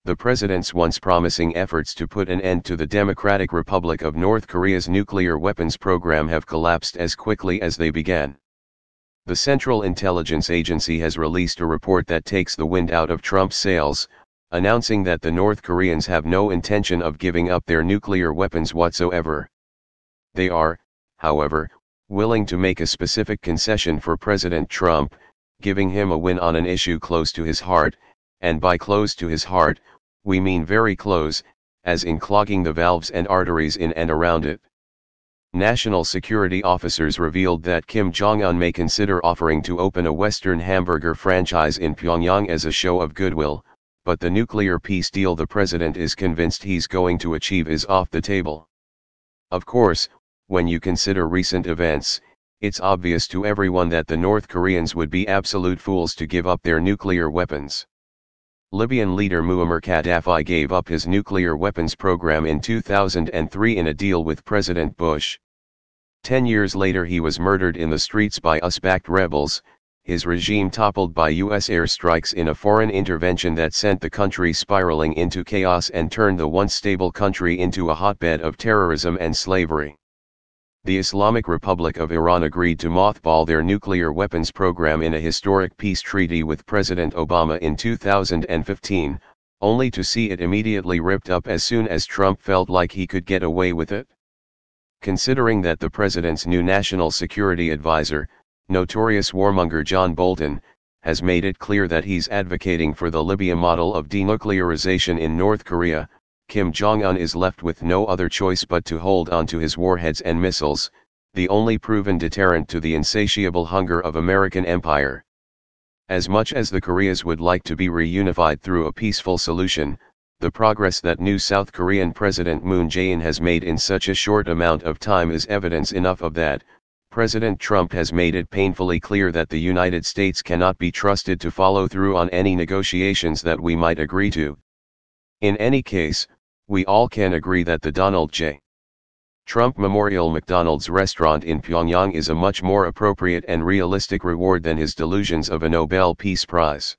the president's once promising efforts to put an end to the Democratic Republic of North Korea's nuclear weapons program have collapsed as quickly as they began. The Central Intelligence Agency has released a report that takes the wind out of Trump's sails, announcing that the North Koreans have no intention of giving up their nuclear weapons whatsoever. They are, however, willing to make a specific concession for President Trump, giving him a win on an issue close to his heart, and by close to his heart, we mean very close, as in clogging the valves and arteries in and around it. National security officers revealed that Kim Jong-un may consider offering to open a Western hamburger franchise in Pyongyang as a show of goodwill, but the nuclear peace deal the president is convinced he's going to achieve is off the table. Of course, when you consider recent events, it's obvious to everyone that the North Koreans would be absolute fools to give up their nuclear weapons. Libyan leader Muammar Gaddafi gave up his nuclear weapons program in 2003 in a deal with President Bush. 10 years later he was murdered in the streets by US-backed rebels, his regime toppled by US airstrikes in a foreign intervention that sent the country spiraling into chaos and turned the once stable country into a hotbed of terrorism and slavery. The Islamic Republic of Iran agreed to mothball their nuclear weapons program in a historic peace treaty with President Obama in 2015, only to see it immediately ripped up as soon as Trump felt like he could get away with it. Considering that the president's new national security advisor, notorious warmonger John Bolton, has made it clear that he's advocating for the Libya model of denuclearization in North Korea, Kim Jong-un is left with no other choice but to hold on to his warheads and missiles, the only proven deterrent to the insatiable hunger of American empire. As much as the Koreas would like to be reunified through a peaceful solution, the progress that new South Korean President Moon Jae-in has made in such a short amount of time is evidence enough of that. President Trump has made it painfully clear that the United States cannot be trusted to follow through on any negotiations that we might agree to. In any case, we all can agree that the Donald J. Trump Memorial McDonald's restaurant in Pyongyang is a much more appropriate and realistic reward than his delusions of a Nobel Peace Prize.